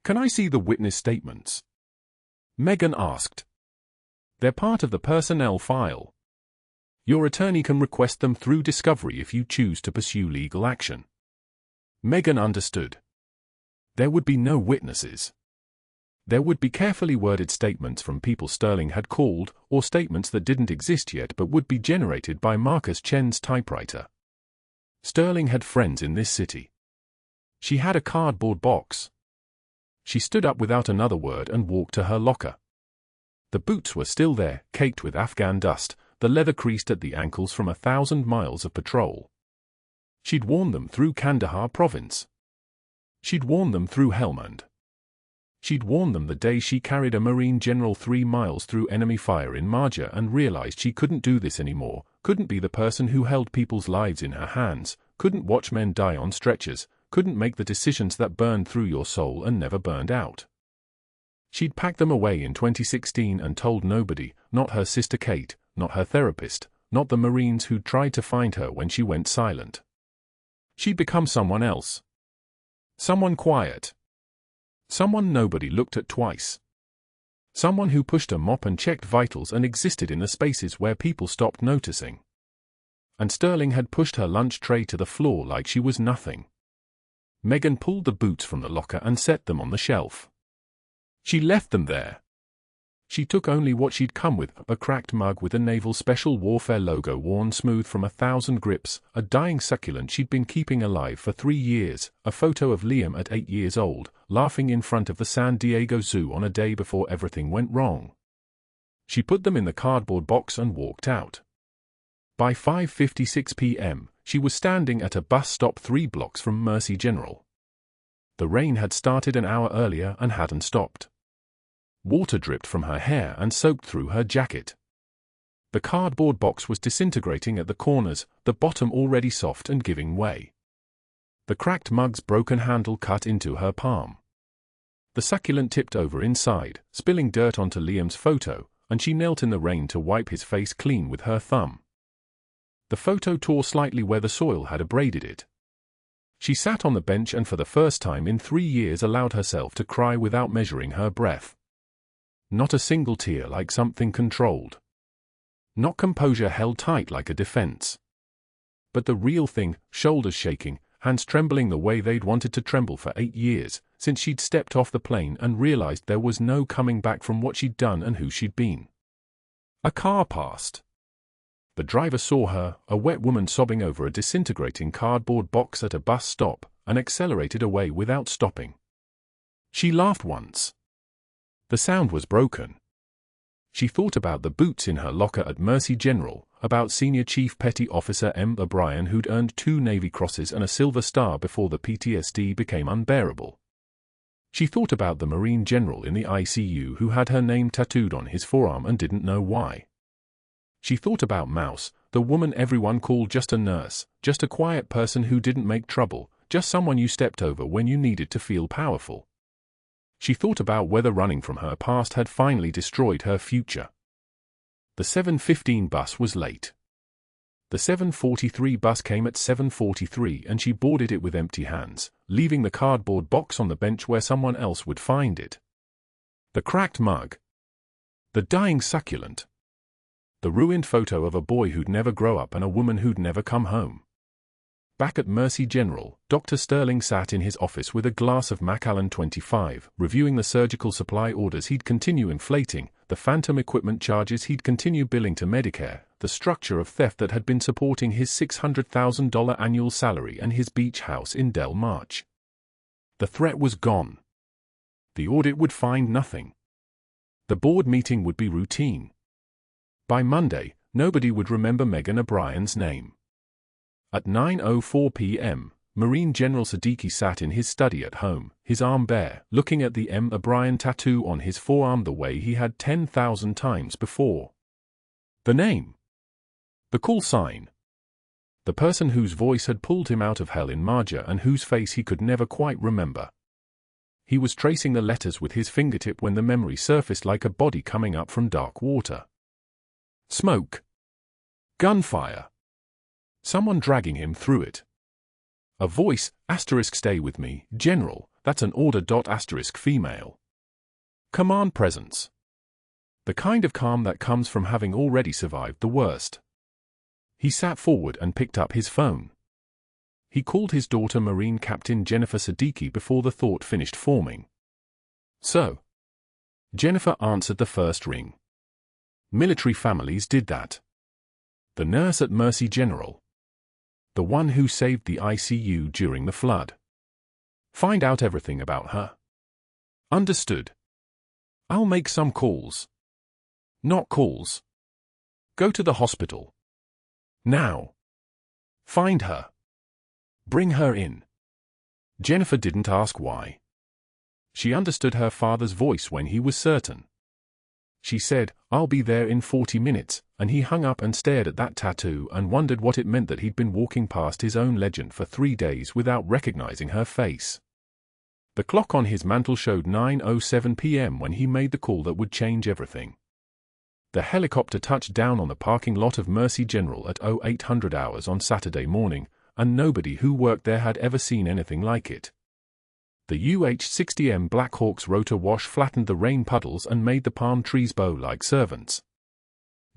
Can I see the witness statements? Megan asked. They're part of the personnel file. Your attorney can request them through discovery if you choose to pursue legal action. Megan understood. There would be no witnesses. There would be carefully worded statements from people Sterling had called, or statements that didn't exist yet but would be generated by Marcus Chen's typewriter. Sterling had friends in this city. She had a cardboard box. She stood up without another word and walked to her locker. The boots were still there, caked with Afghan dust, the leather creased at the ankles from 1,000 miles of patrol. She'd worn them through Kandahar province. She'd worn them through Helmand. She'd worn them the day she carried a Marine general 3 miles through enemy fire in Marja and realized she couldn't do this anymore, couldn't be the person who held people's lives in her hands, couldn't watch men die on stretchers, couldn't make the decisions that burned through your soul and never burned out. She'd packed them away in 2016 and told nobody, not her sister Kate, not her therapist, not the Marines who'd tried to find her when she went silent. She'd become someone else. Someone quiet. Someone nobody looked at twice. Someone who pushed a mop and checked vitals and existed in the spaces where people stopped noticing. And Sterling had pushed her lunch tray to the floor like she was nothing. Megan pulled the boots from the locker and set them on the shelf. She left them there. She took only what she'd come with, a cracked mug with a Naval Special Warfare logo worn smooth from 1,000 grips, a dying succulent she'd been keeping alive for 3 years, a photo of Liam at 8 years old, laughing in front of the San Diego Zoo on a day before everything went wrong. She put them in the cardboard box and walked out. By 5:56 p.m., she was standing at a bus stop 3 blocks from Mercy General. The rain had started an hour earlier and hadn't stopped. Water dripped from her hair and soaked through her jacket. The cardboard box was disintegrating at the corners, the bottom already soft and giving way. The cracked mug's broken handle cut into her palm. The succulent tipped over inside, spilling dirt onto Liam's photo, and she knelt in the rain to wipe his face clean with her thumb. The photo tore slightly where the soil had abraded it. She sat on the bench and for the first time in 3 years allowed herself to cry without measuring her breath. Not a single tear, like something controlled. Not composure held tight like a defense. but the real thing, shoulders shaking, hands trembling the way they'd wanted to tremble for 8 years, since she'd stepped off the plane and realized there was no coming back from what she'd done and who she'd been. A car passed. The driver saw her, a wet woman sobbing over a disintegrating cardboard box at a bus stop, and accelerated away without stopping. She laughed once. The sound was broken. She thought about the boots in her locker at Mercy General, about Senior Chief Petty Officer M. O'Brien who'd earned 2 Navy Crosses and a Silver Star before the PTSD became unbearable. She thought about the Marine General in the ICU who had her name tattooed on his forearm and didn't know why. She thought about Mouse, the woman everyone called just a nurse, just a quiet person who didn't make trouble, just someone you stepped over when you needed to feel powerful. She thought about whether running from her past had finally destroyed her future. The 7:15 bus was late. The 7:43 bus came at 7:43 and she boarded it with empty hands, leaving the cardboard box on the bench where someone else would find it. The cracked mug. The dying succulent. The ruined photo of a boy who'd never grow up and a woman who'd never come home. Back at Mercy General, Dr. Sterling sat in his office with a glass of Macallan 25, reviewing the surgical supply orders he'd continue inflating, the phantom equipment charges he'd continue billing to Medicare, the structure of theft that had been supporting his $600,000 annual salary and his beach house in Del March. The threat was gone. The audit would find nothing. The board meeting would be routine. By Monday, nobody would remember Megan O'Brien's name. At 9:04 p.m., Marine General Siddiqui sat in his study at home, his arm bare, looking at the M. O'Brien tattoo on his forearm the way he had 10,000 times before. The name. The call sign. The person whose voice had pulled him out of hell in Marja and whose face he could never quite remember. He was tracing the letters with his fingertip when the memory surfaced like a body coming up from dark water. Smoke. Gunfire. Someone dragging him through it. A voice, stay with me, General, that's an order. Female. Command presence. The kind of calm that comes from having already survived the worst. He sat forward and picked up his phone. He called his daughter Marine Captain Jennifer Siddiqui before the thought finished forming. So. Jennifer answered the first ring. Military families did that. The nurse at Mercy General. The one who saved the ICU during the flood. Find out everything about her. Understood. I'll make some calls. Not calls. Go to the hospital. Now. Find her. Bring her in. Jennifer didn't ask why. She understood her father's voice when he was certain. She said, "I'll be there in 40 minutes, and he hung up and stared at that tattoo and wondered what it meant that he'd been walking past his own legend for 3 days without recognizing her face. The clock on his mantle showed 9:07 p.m. when he made the call that would change everything. The helicopter touched down on the parking lot of Mercy General at 0800 hours on Saturday morning, and nobody who worked there had ever seen anything like it. The UH-60M Black Hawk's rotor wash flattened the rain puddles and made the palm trees bow like servants.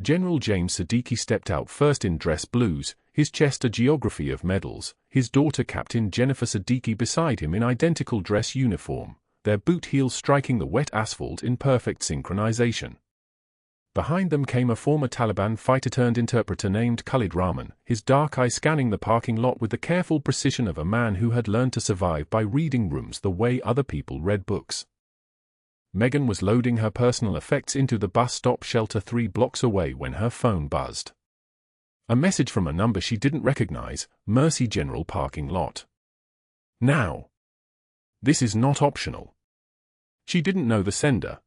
General James Siddiqui stepped out first in dress blues, his chest a geography of medals, his daughter Captain Jennifer Siddiqui beside him in identical dress uniform, their boot heels striking the wet asphalt in perfect synchronization. Behind them came a former Taliban fighter-turned-interpreter named Khalid Rahman, his dark eye scanning the parking lot with the careful precision of a man who had learned to survive by reading rooms the way other people read books. Megan was loading her personal effects into the bus stop shelter 3 blocks away when her phone buzzed. A message from a number she didn't recognize, Mercy General parking lot. Now. This is not optional. She didn't know the sender.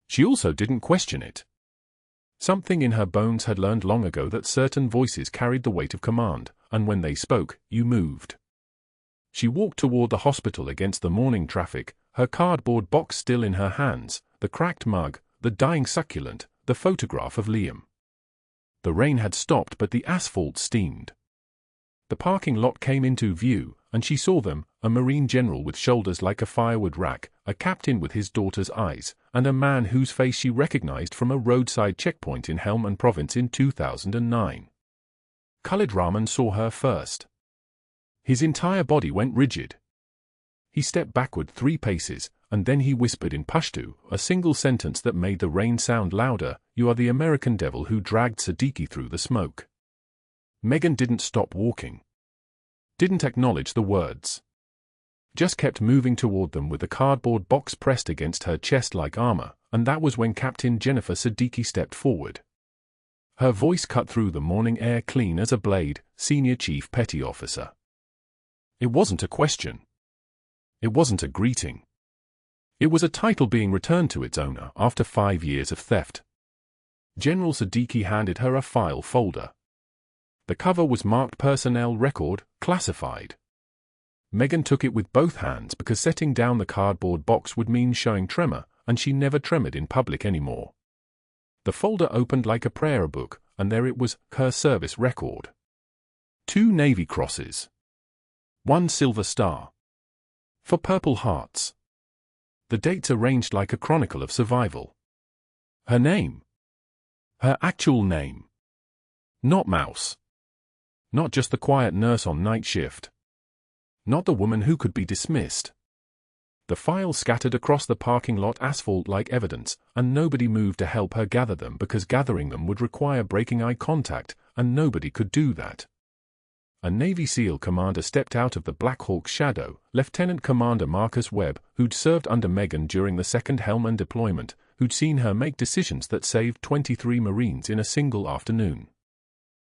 She also didn't question it. Something in her bones had learned long ago that certain voices carried the weight of command, and when they spoke, you moved. She walked toward the hospital against the morning traffic, her cardboard box still in her hands, the cracked mug, the dying succulent, the photograph of Liam. The rain had stopped but the asphalt steamed. The parking lot came into view, and she saw them, a Marine General with shoulders like a firewood rack, a captain with his daughter's eyes, and a man whose face she recognized from a roadside checkpoint in Helmand Province in 2009. Khalid Rahman saw her first. His entire body went rigid. He stepped backward 3 paces, and then he whispered in Pashto, a single sentence that made the rain sound louder, "You are the American devil who dragged Siddiqui through the smoke." Megan didn't stop walking. Didn't acknowledge the words. Just kept moving toward them with the cardboard box pressed against her chest like armor, and that was when Captain Jennifer Siddiqui stepped forward. Her voice cut through the morning air clean as a blade, "Senior Chief Petty Officer." It wasn't a question. It wasn't a greeting. It was a title being returned to its owner after 5 years of theft. General Siddiqui handed her a file folder. The cover was marked Personnel Record, Classified. Megan took it with both hands because setting down the cardboard box would mean showing tremor, and she never tremored in public anymore. The folder opened like a prayer book, and there it was, her service record. 2 Navy Crosses. 1 Silver Star. 4 Purple Hearts. The dates arranged like a chronicle of survival. Her name. Her actual name. Not Mouse. Not just the quiet nurse on night shift. Not the woman who could be dismissed. The files scattered across the parking lot asphalt like evidence, and nobody moved to help her gather them because gathering them would require breaking eye contact, and nobody could do that. A Navy SEAL commander stepped out of the Black Hawk's shadow, Lieutenant Commander Marcus Webb, who'd served under Megan during the Second Helmand deployment, who'd seen her make decisions that saved 23 Marines in a single afternoon.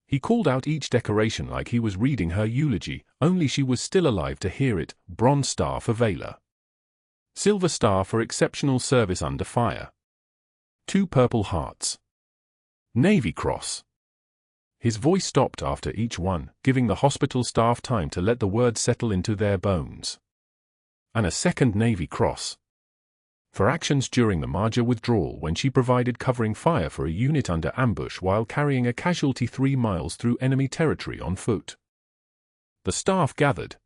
He called out each decoration like he was reading her eulogy, only she was still alive to hear it. Bronze Star for Valor. Silver Star for Exceptional Service Under Fire. 2 Purple Hearts. Navy Cross. His voice stopped after each one, giving the hospital staff time to let the words settle into their bones. And a second Navy Cross. For actions during the Marja withdrawal when she provided covering fire for a unit under ambush while carrying a casualty 3 miles through enemy territory on foot. The staff gathered.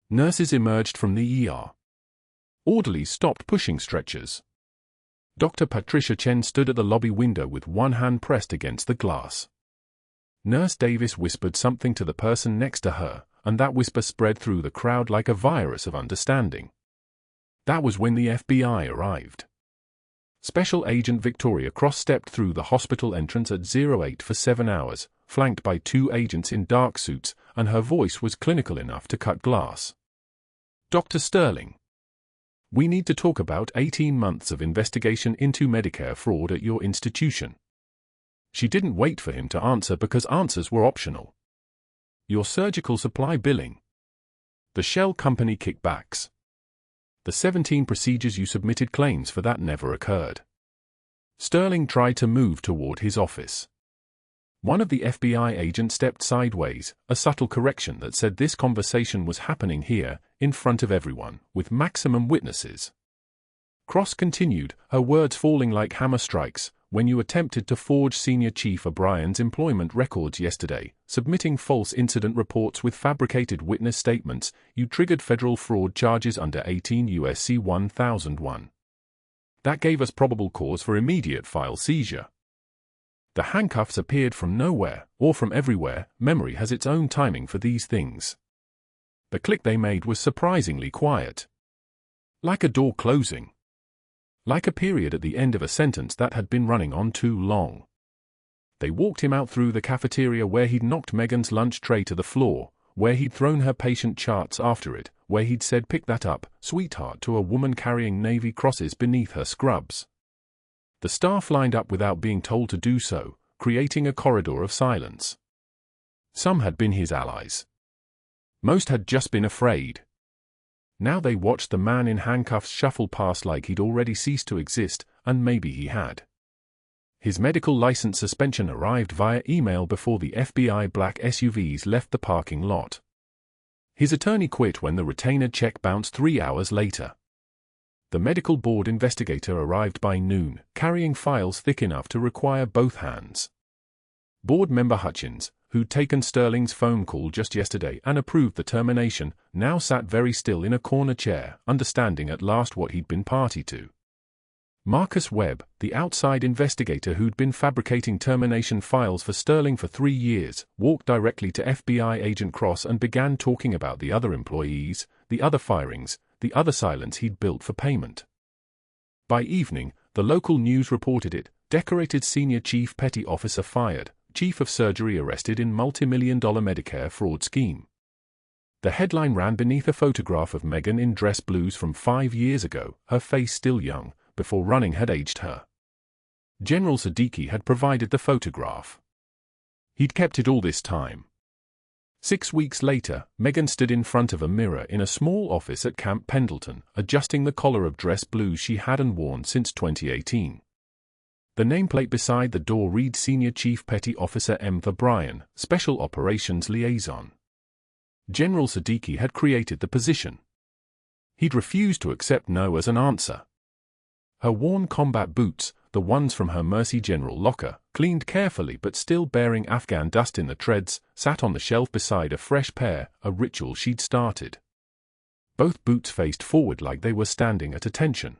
Nurses emerged from the ER. Orderlies stopped pushing stretchers. Dr. Patricia Chen stood at the lobby window with one hand pressed against the glass. Nurse Davis whispered something to the person next to her, and that whisper spread through the crowd like a virus of understanding. That was when the FBI arrived. Special Agent Victoria Cross stepped through the hospital entrance at 08 for 7 hours, flanked by 2 agents in dark suits, and her voice was clinical enough to cut glass. "Dr. Sterling, we need to talk about 18 months of investigation into Medicare fraud at your institution." She didn't wait for him to answer because answers were optional. "Your surgical supply billing. The shell company kickbacks. The 17 procedures you submitted claims for that never occurred." Sterling tried to move toward his office. One of the FBI agents stepped sideways, a subtle correction that said this conversation was happening here, in front of everyone, with maximum witnesses. Cross continued, her words falling like hammer strikes. "When you attempted to forge Senior Chief O'Brien's employment records yesterday, submitting false incident reports with fabricated witness statements, you triggered federal fraud charges under 18 U.S.C. 1001. That gave us probable cause for immediate file seizure. The handcuffs appeared from nowhere, or from everywhere. Memory has its own timing for these things. The click they made was surprisingly quiet. Like a door closing. Like a period at the end of a sentence that had been running on too long. They walked him out through the cafeteria where he'd knocked Megan's lunch tray to the floor, where he'd thrown her patient charts after it, where he'd said "Pick that up, sweetheart" to a woman carrying Navy crosses beneath her scrubs. The staff lined up without being told to do so, creating a corridor of silence. Some had been his allies. Most had just been afraid. Now they watched the man in handcuffs shuffle past like he'd already ceased to exist, and maybe he had. His medical license suspension arrived via email before the FBI black SUVs left the parking lot. His attorney quit when the retainer check bounced 3 hours later. The medical board investigator arrived by noon, carrying files thick enough to require both hands. Board member Hutchins, who'd taken Sterling's phone call just yesterday and approved the termination, now sat very still in a corner chair, understanding at last what he'd been party to. Marcus Webb, the outside investigator who'd been fabricating termination files for Sterling for 3 years, walked directly to FBI agent Cross and began talking about the other employees, the other firings, the other silence he'd built for payment. By evening, the local news reported it: decorated senior chief petty officer fired, chief of surgery arrested in multi-million-dollar Medicare fraud scheme. The headline ran beneath a photograph of Megan in dress blues from 5 years ago, her face still young, before running had aged her. General Siddiqui had provided the photograph. He'd kept it all this time. 6 weeks later, Megan stood in front of a mirror in a small office at Camp Pendleton, adjusting the collar of dress blues she hadn't worn since 2018. The nameplate beside the door read Senior Chief Petty Officer M. Bryan, Special Operations Liaison. General Siddiqui had created the position. He'd refused to accept no as an answer. Her worn combat boots, the ones from her Mercy General locker, cleaned carefully but still bearing Afghan dust in the treads, sat on the shelf beside a fresh pair, a ritual she'd started. Both boots faced forward like they were standing at attention.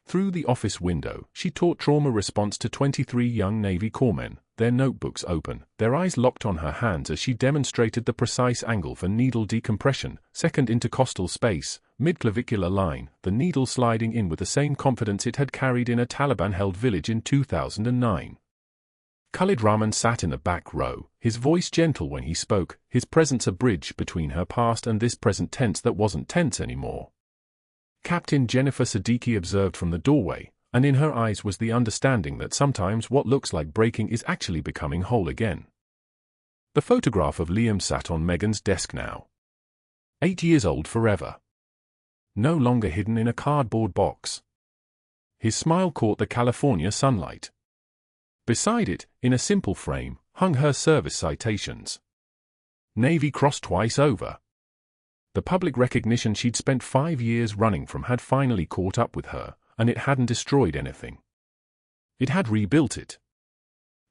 Through the office window, she taught trauma response to 23 young Navy corpsmen, their notebooks open, their eyes locked on her hands as she demonstrated the precise angle for needle decompression, second intercostal space, mid-clavicular line, the needle sliding in with the same confidence it had carried in a Taliban-held village in 2009. Khalid Rahman sat in the back row, his voice gentle when he spoke, his presence a bridge between her past and this present tense that wasn't tense anymore. Captain Jennifer Siddiqui observed from the doorway, and in her eyes was the understanding that sometimes what looks like breaking is actually becoming whole again. The photograph of Liam sat on Megan's desk now. 8 years old forever. No longer hidden in a cardboard box. His smile caught the California sunlight. Beside it, in a simple frame, hung her service citations. Navy Cross twice over. The public recognition she'd spent 5 years running from had finally caught up with her, and it hadn't destroyed anything. It had rebuilt it.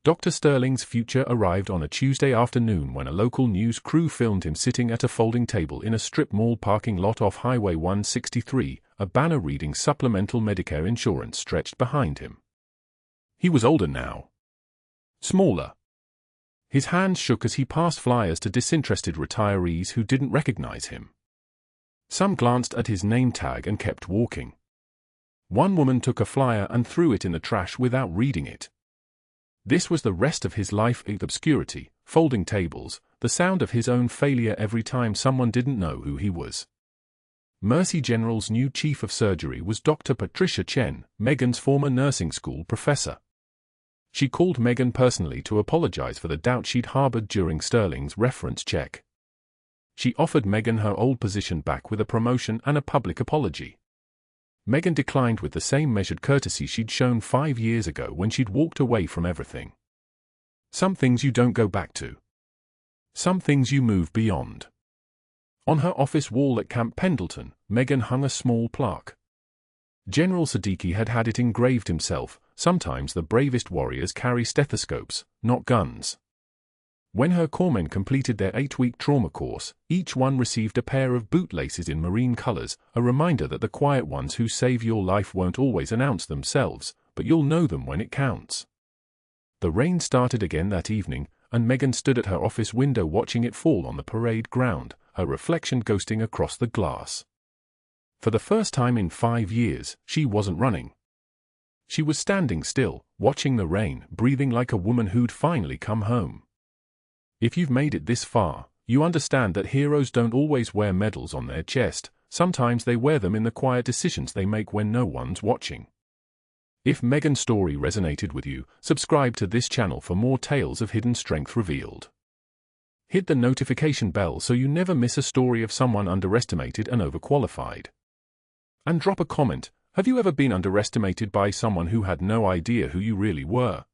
Dr. Sterling's future arrived on a Tuesday afternoon when a local news crew filmed him sitting at a folding table in a strip mall parking lot off Highway 163, a banner reading supplemental Medicare insurance stretched behind him. He was older now. Smaller. His hands shook as he passed flyers to disinterested retirees who didn't recognize him. Some glanced at his name tag and kept walking. One woman took a flyer and threw it in the trash without reading it. This was the rest of his life: obscurity, folding tables, the sound of his own failure every time someone didn't know who he was. Mercy General's new chief of surgery was Dr. Patricia Chen, Megan's former nursing school professor. She called Megan personally to apologize for the doubt she'd harbored during Sterling's reference check. She offered Megan her old position back with a promotion and a public apology. Megan declined with the same measured courtesy she'd shown 5 years ago when she'd walked away from everything. Some things you don't go back to. Some things you move beyond. On her office wall at Camp Pendleton, Megan hung a small plaque. General Siddiqui had had it engraved himself: sometimes the bravest warriors carry stethoscopes, not guns. When her corpsmen completed their 8-week trauma course, each one received a pair of bootlaces in marine colors, a reminder that the quiet ones who save your life won't always announce themselves, but you'll know them when it counts. The rain started again that evening, and Megan stood at her office window watching it fall on the parade ground, her reflection ghosting across the glass. For the first time in 5 years, she wasn't running. She was standing still, watching the rain, breathing like a woman who'd finally come home. If you've made it this far, you understand that heroes don't always wear medals on their chest. Sometimes they wear them in the quiet decisions they make when no one's watching. If Megan's story resonated with you, subscribe to this channel for more tales of hidden strength revealed. Hit the notification bell so you never miss a story of someone underestimated and overqualified. And drop a comment: have you ever been underestimated by someone who had no idea who you really were?